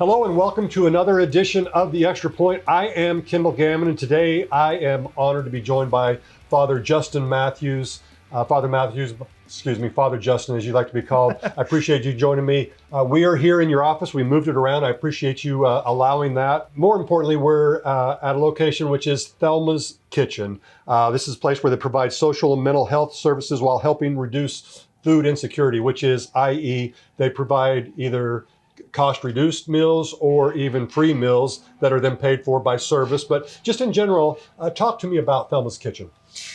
Hello and welcome to another edition of The Extra Point. I am Kimball Gammon, and today I am honored to be joined by Father Justin Mathews. Father Justin, as you like to be called. I appreciate you joining me. We are here in your office. We moved it around. I appreciate you allowing that. More importantly, we're at a location which is THELMAS Kitchen. This is a place where they provide social and mental health services while helping reduce food insecurity, which is, i.e., they provide either cost-reduced meals or even free meals that are then paid for by service. But just in general, talk to me about THELMAS Kitchen.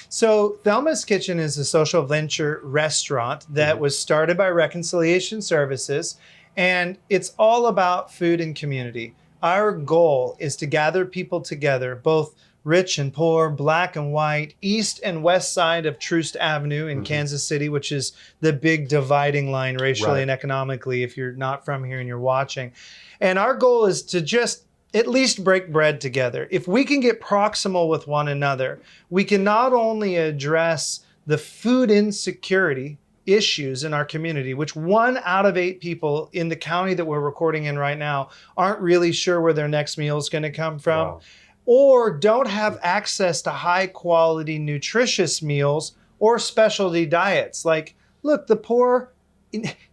So THELMAS Kitchen is a social venture restaurant that was started by Reconciliation Services, and it's all about food and community. Our goal is to gather people together, both rich and poor, black and white, east and west side of Troost Avenue in Kansas City, which is the big dividing line racially and economically if you're not from here and you're watching. And our goal is to just at least break bread together. If we can get proximal with one another, we can not only address the food insecurity issues in our community, which 1 out of 8 people in the county that we're recording in right now aren't really sure where their next meal is going to come from. Wow. Or don't have access to high quality, nutritious meals or specialty diets. Like, look, the poor,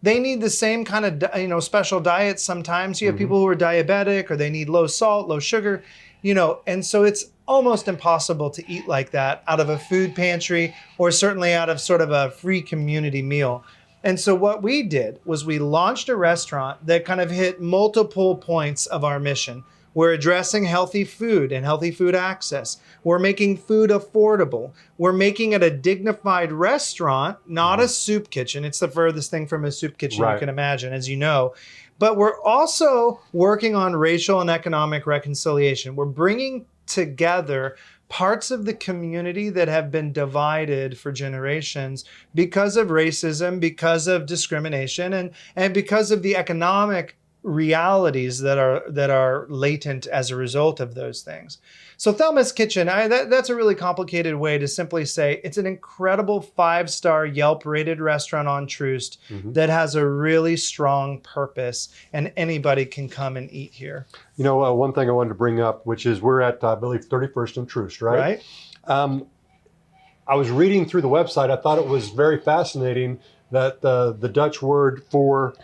they need the same kind of, special diets sometimes. You have people who are diabetic or they need low salt, low sugar, and so it's almost impossible to eat like that out of a food pantry or certainly out of sort of a free community meal. And so what we did was we launched a restaurant that kind of hit multiple points of our mission. We're addressing healthy food and healthy food access. We're making food affordable. We're making it a dignified restaurant, not a soup kitchen. It's the furthest thing from a soup kitchen you can imagine, as you know. But we're also working on racial and economic reconciliation. We're bringing together parts of the community that have been divided for generations because of racism, because of discrimination, and because of the economic realities that are latent as a result of those things. So THELMAS Kitchen, that's a really complicated way to simply say it's an incredible 5-star Yelp rated restaurant on Troost that has a really strong purpose, and anybody can come and eat here. One thing I wanted to bring up, which is we're at, I believe, 31st and Troost, right? I was reading through the website. I thought it was very fascinating that the Dutch word for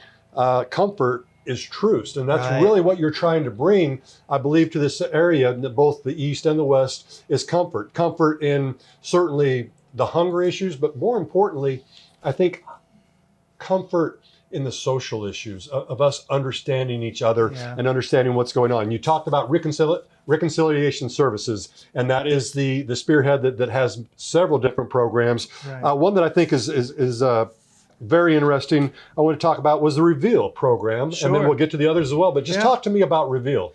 comfort is Troost, and that's really what you're trying to bring, I believe, to this area, both the East and the West, is comfort. Comfort in certainly the hunger issues, but more importantly, I think comfort in the social issues of us understanding each other and understanding what's going on. You talked about Reconciliation Services, and that is the spearhead that has several different programs. One that I think is very interesting I want to talk about was the Reveal program, and then we'll get to the others as well. But just talk to me about Reveal.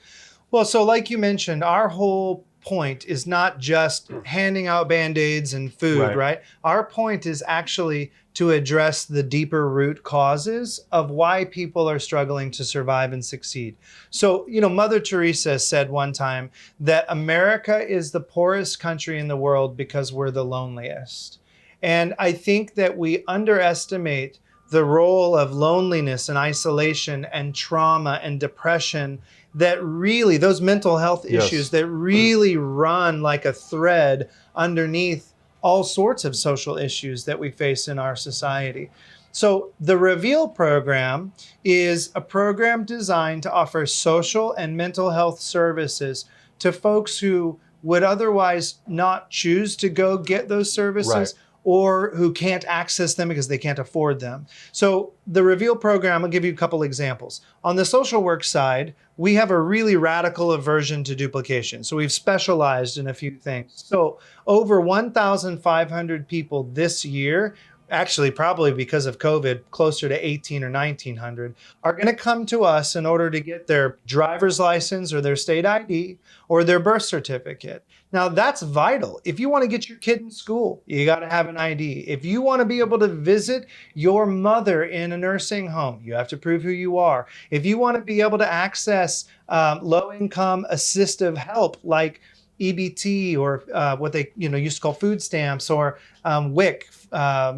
Well, so like you mentioned, our whole point is not just handing out Band-Aids and food, right? Our point is actually to address the deeper root causes of why people are struggling to survive and succeed. So, Mother Teresa said one time that America is the poorest country in the world because we're the loneliest. And I think that we underestimate the role of loneliness and isolation and trauma and depression that really, those mental health issues that really run like a thread underneath all sorts of social issues that we face in our society. So the Reveal program is a program designed to offer social and mental health services to folks who would otherwise not choose to go get those services or who can't access them because they can't afford them. So the Reveal program, I'll give you a couple examples. On the social work side, we have a really radical aversion to duplication. So we've specialized in a few things. So over 1,500 people this year, actually probably because of COVID, closer to 1,800 or 1,900, are going to come to us in order to get their driver's license or their state ID or their birth certificate. Now that's vital. If you want to get your kid in school, you got to have an ID. If you want to be able to visit your mother in a nursing home, you have to prove who you are. If you want to be able to access low-income assistive help like EBT or what they used to call food stamps or WIC,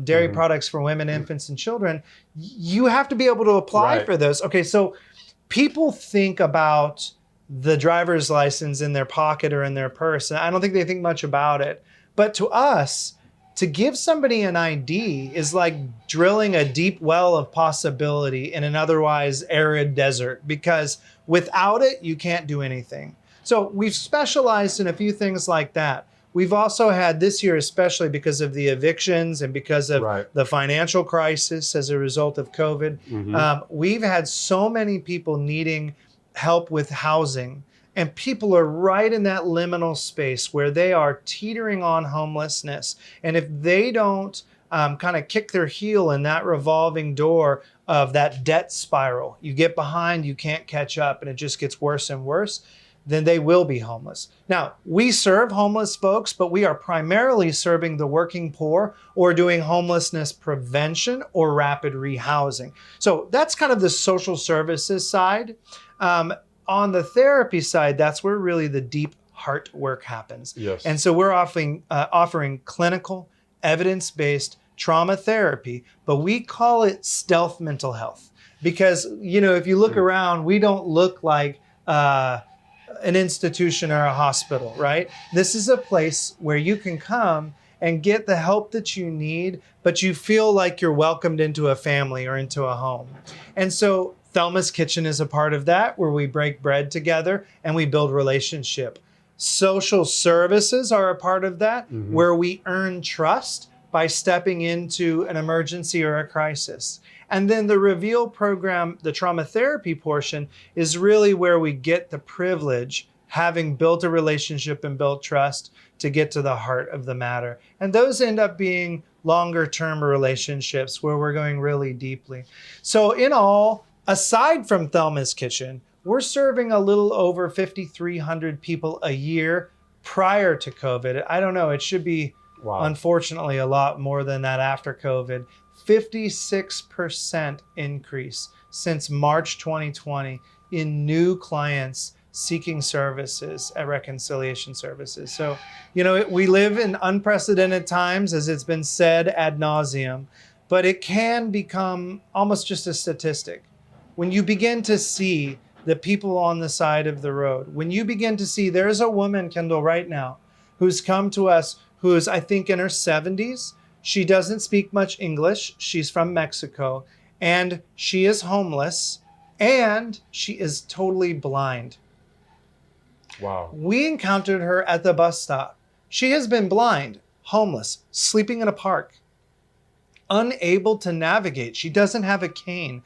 dairy products for women, infants, and children, you have to be able to apply for those. Okay, so people think about the driver's license in their pocket or in their purse. And I don't think they think much about it. But to us, to give somebody an ID is like drilling a deep well of possibility in an otherwise arid desert, because without it, you can't do anything. So we've specialized in a few things like that. We've also had this year, especially because of the evictions and because of the financial crisis as a result of COVID, we've had so many people needing help with housing. And people are right in that liminal space where they are teetering on homelessness. And if they don't kind of kick their heel in that revolving door of that debt spiral, you get behind, you can't catch up, and it just gets worse and worse, then they will be homeless. Now, we serve homeless folks, but we are primarily serving the working poor or doing homelessness prevention or rapid rehousing. So that's kind of the social services side. On the therapy side, that's where really the deep heart work happens. Yes. And so we're offering clinical, evidence-based trauma therapy, but we call it stealth mental health. Because, you know, if you look around, we don't look like an institution or a hospital, right? This is a place where you can come and get the help that you need, but you feel like you're welcomed into a family or into a home. And so THELMAS Kitchen is a part of that, where we break bread together and we build relationship. Social services are a part of that, where we earn trust by stepping into an emergency or a crisis. And then the Reveal program, the trauma therapy portion, is really where we get the privilege, having built a relationship and built trust, to get to the heart of the matter. And those end up being longer term relationships where we're going really deeply. So in all, aside from THELMAS Kitchen, we're serving a little over 5,300 people a year prior to COVID. I don't know, it should be, unfortunately, a lot more than that after COVID. 56% increase since March 2020 in new clients seeking services at Reconciliation Services. So, you know, we live in unprecedented times, as it's been said ad nauseum, but it can become almost just a statistic. When you begin to see the people on the side of the road, when you begin to see, there's a woman, Kendall, right now, who's come to us, who is, I think, in her 70s. She doesn't speak much English. She's from Mexico, and she is homeless, and she is totally blind. Wow. We encountered her at the bus stop. She has been blind, homeless, sleeping in a park, unable to navigate. She doesn't have a cane.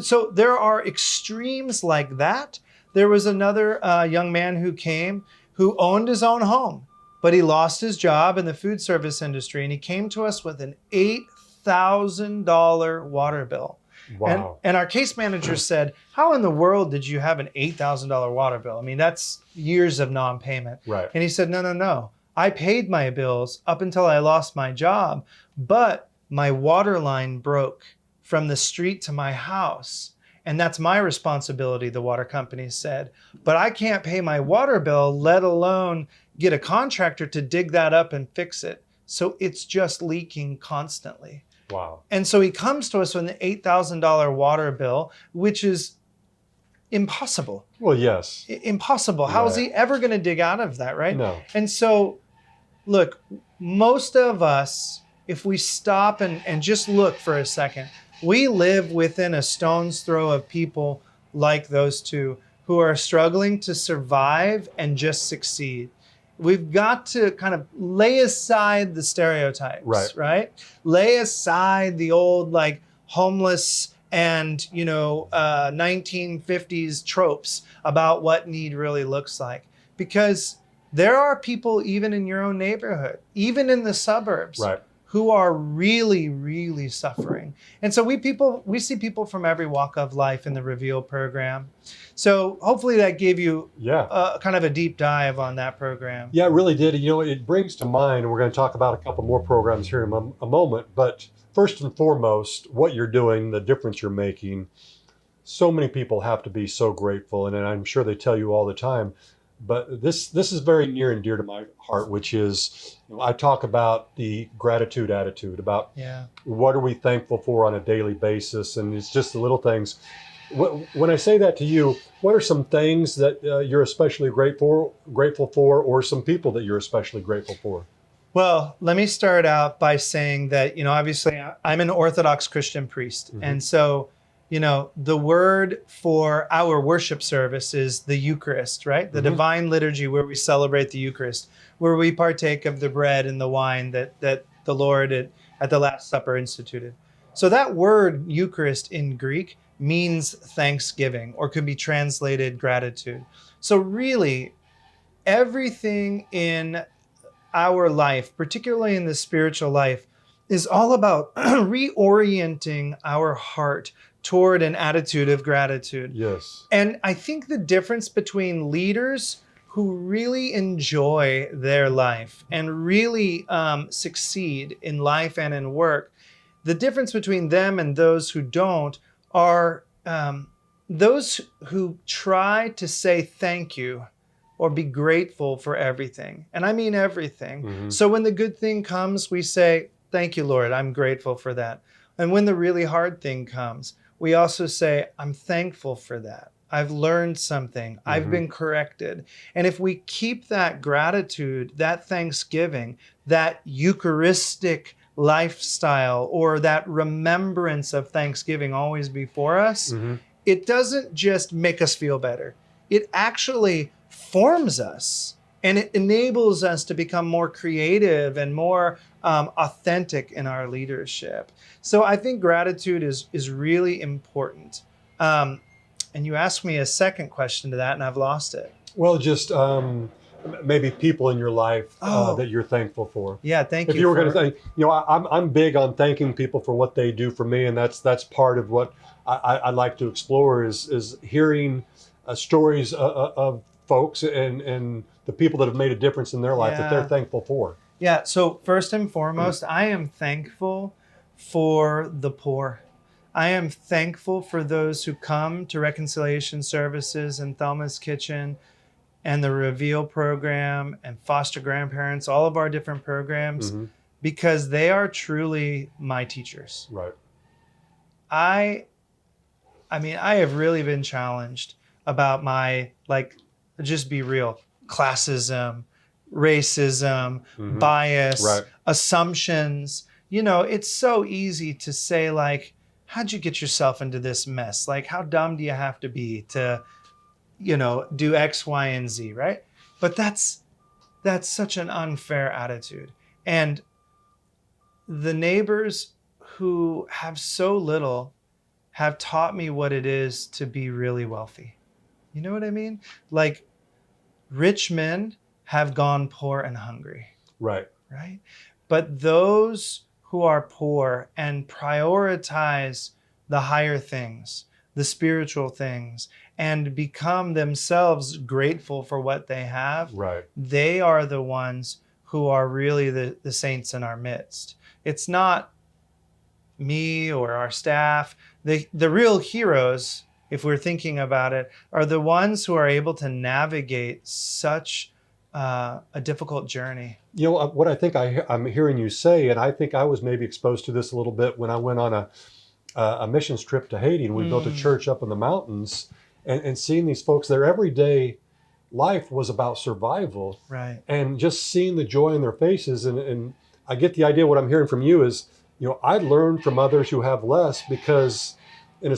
So there are extremes like that. There was another young man who came who owned his own home, but he lost his job in the food service industry, and he came to us with an $8,000 water bill. Wow. And our case manager said, how in the world did you have an $8,000 water bill? I mean, that's years of non-payment. Right. And he said, no. I paid my bills up until I lost my job, but my water line broke from the street to my house. And that's my responsibility, the water company said. But I can't pay my water bill, let alone get a contractor to dig that up and fix it. So it's just leaking constantly. Wow. And so he comes to us with an $8,000 water bill, which is impossible. Well, yes. Impossible. How is he ever going to dig out of that, right? No. And so, look, most of us, if we stop and just look for a second, we live within a stone's throw of people like those two who are struggling to survive and just succeed. We've got to kind of lay aside the stereotypes, right? Lay aside the old like homeless and, 1950s tropes about what need really looks like. Because there are people even in your own neighborhood, even in the suburbs, who are really, really suffering. And so we see people from every walk of life in the Reveal program. So hopefully that gave you kind of a deep dive on that program. Yeah, it really did. It brings to mind, and we're going to talk about a couple more programs here in a moment, but first and foremost, what you're doing, the difference you're making, so many people have to be so grateful, and I'm sure they tell you all the time, but this is very near and dear to my heart, which is, I talk about the gratitude attitude, about what are we thankful for on a daily basis, and it's just the little things. When I say that to you, what are some things that you're especially grateful for, or some people that you're especially grateful for? Well, let me start out by saying that, obviously I'm an Orthodox Christian priest. Mm-hmm. And so, the word for our worship service is the Eucharist, right? The Mm-hmm. divine liturgy where we celebrate the Eucharist, where we partake of the bread and the wine that the Lord at the Last Supper instituted. So that word Eucharist in Greek means thanksgiving, or could be translated gratitude. So really, everything in our life, particularly in the spiritual life, is all about reorienting our heart toward an attitude of gratitude. Yes. And I think the difference between leaders who really enjoy their life and really succeed in life and in work, the difference between them and those who don't are those who try to say thank you or be grateful for everything. And I mean everything. Mm-hmm. So when the good thing comes, we say, thank you, Lord, I'm grateful for that. And when the really hard thing comes, we also say, I'm thankful for that. I've learned something. Mm-hmm. I've been corrected. And if we keep that gratitude, that thanksgiving, that Eucharistic lifestyle, or that remembrance of Thanksgiving always before us, Mm-hmm. it doesn't just make us feel better. It actually forms us, and it enables us to become more creative and more authentic in our leadership. So I think gratitude is really important. And you asked me a second question to that, and I've lost it. Well, just maybe people in your life that you're thankful for. Yeah, thank If you. you were going to think, I'm big on thanking people for what they do for me, and that's part of what I like to explore is hearing stories of folks and the people that have made a difference in their life that they're thankful for. Yeah. So first and foremost, I am thankful for the poor. I am thankful for those who come to reconciliation services and THELMAS Kitchen and the Reveal program and foster grandparents, all of our different programs, Mm-hmm. because they are truly my teachers. Right. I mean, I have really been challenged about my, just be real, classism, racism, Mm-hmm. bias, Right. assumptions. It's so easy to say, how'd you get yourself into this mess? How dumb do you have to be to, do X, Y, and Z, right? But that's such an unfair attitude. And the neighbors who have so little have taught me what it is to be really wealthy. You know what I mean? Rich men have gone poor and hungry. Right. Right? But those who are poor and prioritize the higher things, the spiritual things, and become themselves grateful for what they have, Right. they are the ones who are really the saints in our midst. It's not me or our staff. The real heroes, if we're thinking about it, are the ones who are able to navigate such a difficult journey. What I think I'm hearing you say, and I think I was maybe exposed to this a little bit when I went on a missions trip to Haiti, and we built a church up in the mountains, and seeing these folks, their everyday life was about survival. Right. And just seeing the joy in their faces, and I get the idea. What I'm hearing from you is, I learn from others who have less because, in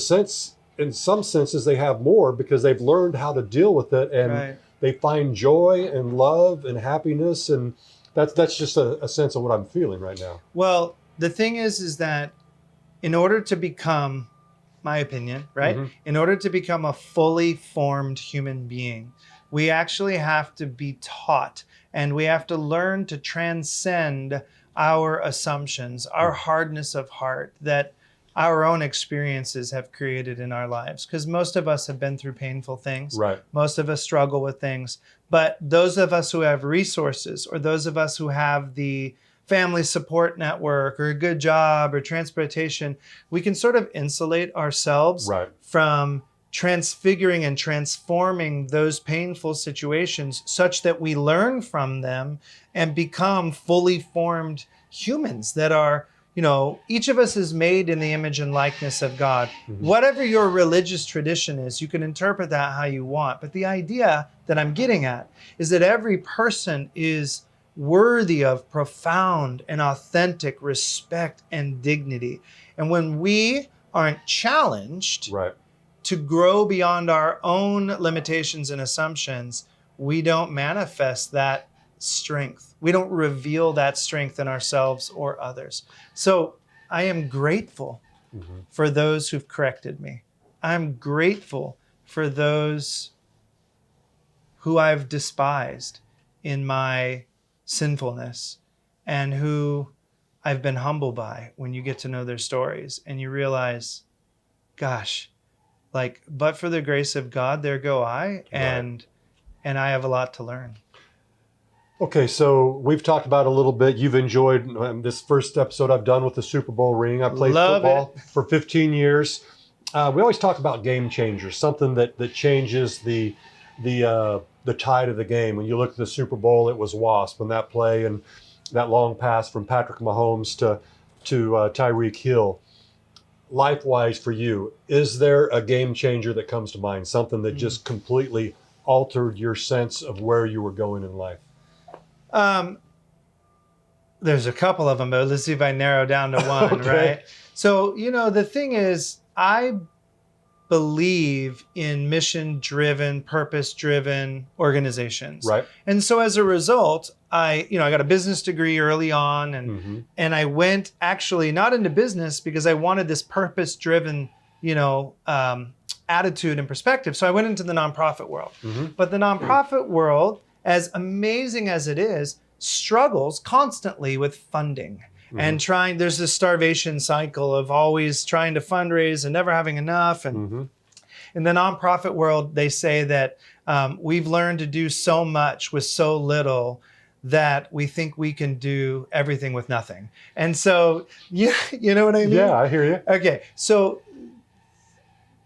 some senses, they have more because they've learned how to deal with it, and Right. they find joy and love and happiness, and that's just a sense of what I'm feeling right now. Well, the thing is that in order to become, my opinion, right? Mm-hmm. In order to become a fully formed human being, we actually have to be taught, and we have to learn to transcend our assumptions, our hardness of heart that our own experiences have created in our lives. Because most of us have been through painful things. Right. Most of us struggle with things. But those of us who have resources, or those of us who have the family support network or a good job or transportation, we can sort of insulate ourselves Right. from transfiguring and transforming those painful situations such that we learn from them and become fully formed humans that are each of us is made in the image and likeness of God. Mm-hmm. Whatever your religious tradition is, you can interpret that how you want. But the idea that I'm getting at is that every person is worthy of profound and authentic respect and dignity. And when we aren't challenged Right. to grow beyond our own limitations and assumptions, we don't manifest that strength. We don't reveal that strength in ourselves or others. So I am grateful for those who've corrected me. I'm grateful for those who I've despised in my sinfulness and who I've been humbled by when you get to know their stories and you realize, gosh, but for the grace of God, there go I, and I have a lot to learn. Okay, so we've talked about a little bit. You've enjoyed this first episode I've done with the Super Bowl ring. I played football for 15 years. We always talk about game changers, something that changes the tide of the game. When you look at the Super Bowl, it was Wasp and that play and that long pass from Patrick Mahomes to Tyreek Hill. Life-wise for you, is there a game changer that comes to mind? Something that just completely altered your sense of where you were going in life? There's a couple of them, but let's see if I narrow down to one, Okay. right? So, the thing is, I believe in mission-driven, purpose-driven organizations. Right. And so as a result, I got a business degree early on and I went actually not into business because I wanted this purpose-driven, attitude and perspective. So I went into the nonprofit world. But the nonprofit world, as amazing as it is, struggles constantly with funding. And there's this starvation cycle of always trying to fundraise and never having enough. And in the nonprofit world, they say that we've learned to do so much with so little that we think we can do everything with nothing. And so, you know what I mean? Yeah, I hear you. Okay, so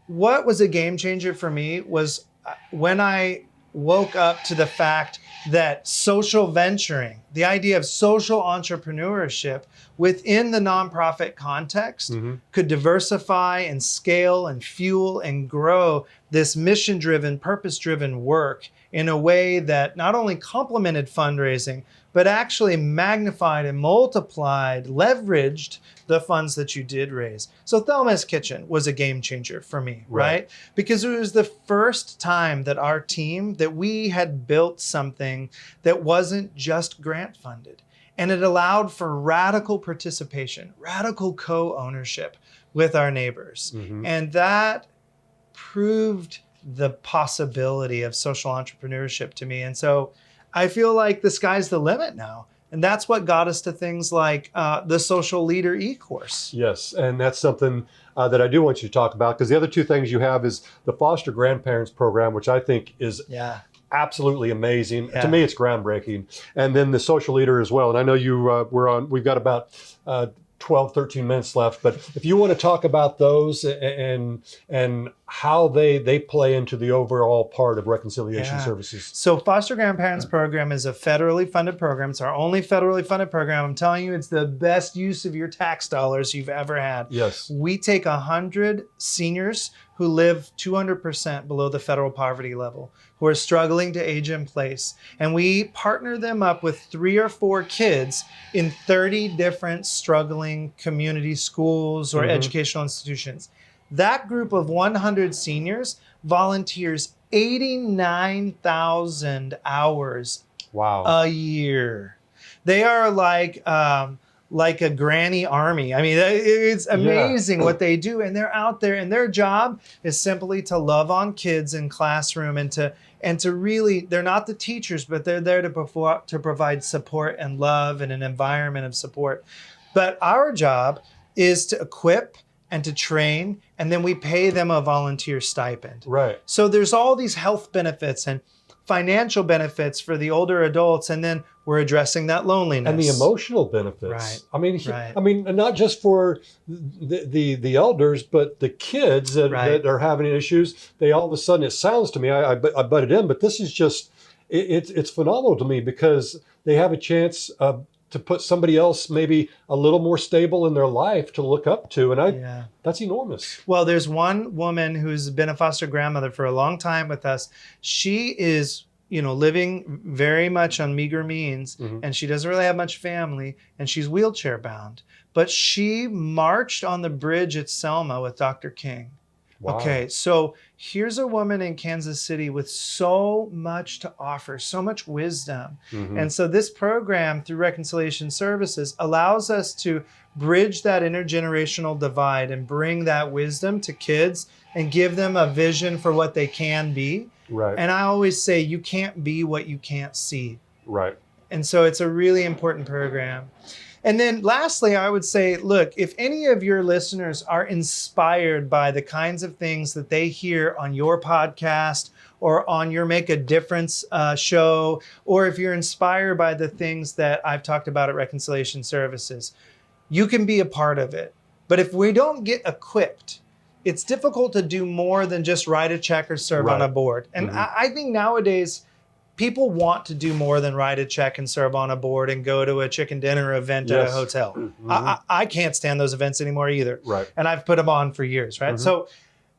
what was a game changer for me was when I woke up to the fact that social venturing, the idea of social entrepreneurship within the nonprofit context could diversify and scale and fuel and grow this mission-driven, purpose-driven work in a way that not only complemented fundraising, but actually magnified and multiplied, leveraged the funds that you did raise. So THELMAS Kitchen was a game changer for me, right? Because it was the first time that our team, that we had built something that wasn't just grant funded. And it allowed for radical participation, radical co-ownership with our neighbors. And that proved the possibility of social entrepreneurship to me. And so I feel like the sky's the limit now. And that's what got us to things like the Social Leader e-course. Yes, and that's something that I do want you to talk about, because the other two things you have is the Foster Grandparents Program, which I think is absolutely amazing. To me, it's groundbreaking. And then the Social Leader as well. And I know we've got about 12, 13 minutes left, but if you want to talk about those and how they play into the overall part of reconciliation services. So Foster Grandparents Program is a federally funded program. It's our only federally funded program. I'm telling you, it's the best use of your tax dollars you've ever had. Yes. We take 100 seniors who live 200% below the federal poverty level, who are struggling to age in place. And we partner them up with 3 or 4 kids in 30 different struggling community schools or educational institutions. That group of 100 seniors volunteers 89,000 hours a year. They are like a granny army. I mean, it's amazing what they do. And they're out there, and their job is simply to love on kids in classroom and to really, they're not the teachers, but they're there to provide support and love and an environment of support. But our job is to equip and to train, and then we pay them a volunteer stipend. Right. So there's all these health benefits and financial benefits for the older adults, and then we're addressing that loneliness and the emotional benefits. Right. I mean, not just for the elders, but the kids that are having issues. They all of a sudden, it sounds to me, I butted in, but this is just it's phenomenal to me, because they have a chance to to put somebody else maybe a little more stable in their life to look up to. And that's enormous. Well, there's one woman who's been a foster grandmother for a long time with us. She is, living very much on meager means, and she doesn't really have much family, and she's wheelchair bound. But she marched on the bridge at Selma with Dr. King. Wow. Okay, so here's a woman in Kansas City with so much to offer, so much wisdom. And so this program through Reconciliation Services allows us to bridge that intergenerational divide and bring that wisdom to kids and give them a vision for what they can be. Right. And I always say, you can't be what you can't see. Right. And so it's a really important program. And then lastly, I would say, look, if any of your listeners are inspired by the kinds of things that they hear on your podcast or on your Make a Difference show, or if you're inspired by the things that I've talked about at Reconciliation Services, you can be a part of it. But if we don't get equipped, it's difficult to do more than just write a check or serve on a board. And I think nowadays, people want to do more than write a check and serve on a board and go to a chicken dinner event at a hotel. I can't stand those events anymore either. Right. And I've put them on for years, right? So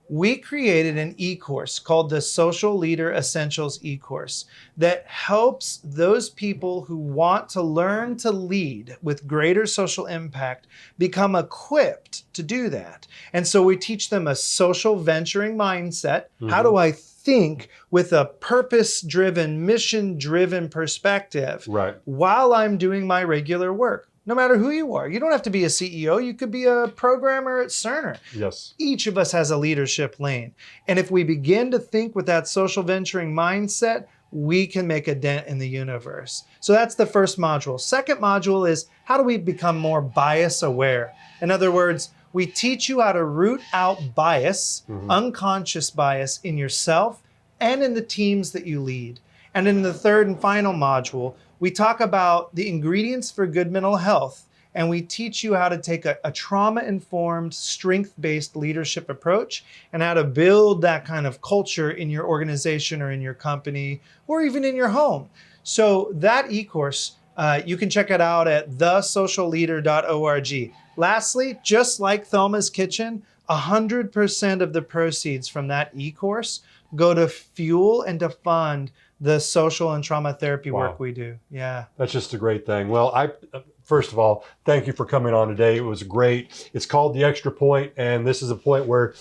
we created an e-course called the Social Leader Essentials e-course that helps those people who want to learn to lead with greater social impact become equipped to do that. And so we teach them a social venturing mindset. How do I think with a purpose-driven, mission-driven perspective while I'm doing my regular work? No matter who you are. You don't have to be a CEO. You could be a programmer at Cerner. Yes. Each of us has a leadership lane. And if we begin to think with that social venturing mindset, we can make a dent in the universe. So that's the first module. Second module is, how do we become more bias aware? In other words, we teach you how to root out bias, unconscious bias in yourself and in the teams that you lead. And in the third and final module, we talk about the ingredients for good mental health, and we teach you how to take a trauma-informed, strength-based leadership approach and how to build that kind of culture in your organization or in your company or even in your home. So that e-course, you can check it out at thesocialleader.org. Lastly, just like Thelma's Kitchen, 100% of the proceeds from that e-course go to fuel and to fund the social and trauma therapy work we do. Yeah. That's just a great thing. Well, first of all, thank you for coming on today. It was great. It's called The Extra Point, and this is a point where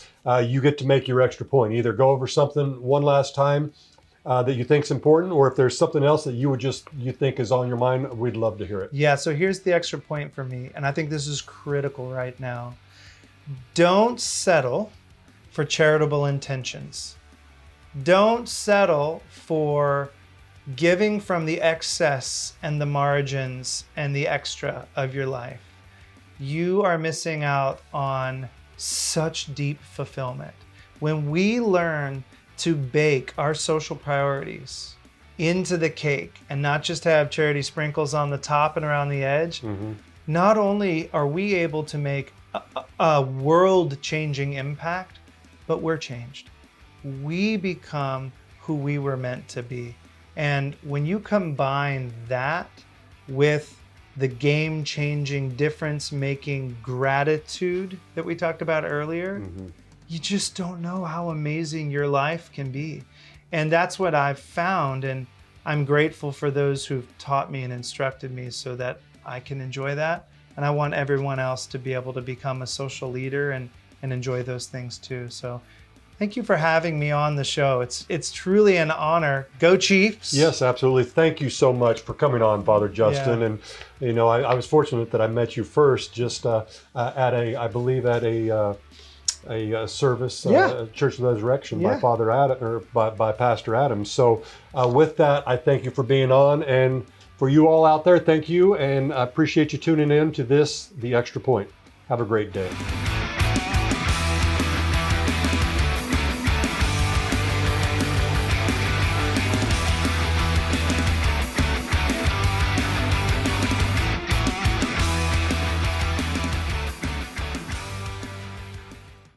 you get to make your extra point. Either go over something one last time that you think is important, or if there's something else that you think is on your mind, we'd love to hear it. Yeah, so here's the extra point for me, and I think this is critical right now. Don't settle for charitable intentions. Don't settle for giving from the excess and the margins and the extra of your life. You are missing out on such deep fulfillment. When we learn to bake our social priorities into the cake and not just have charity sprinkles on the top and around the edge, not only are we able to make a world-changing impact, but we're changed. We become who we were meant to be. And when you combine that with the game-changing, difference-making gratitude that we talked about earlier, you just don't know how amazing your life can be. And that's what I've found. And I'm grateful for those who've taught me and instructed me so that I can enjoy that. And I want everyone else to be able to become a social leader and enjoy those things too. So thank you for having me on the show. It's truly an honor. Go Chiefs. Yes, absolutely. Thank you so much for coming on, Father Justin. And I was fortunate that I met you first just at a service, Church of the Resurrection by Father Adam, or by Pastor Adams. So with that, I thank you for being on, and for you all out there, thank you, and I appreciate you tuning in to this, The Extra Point. Have a great day.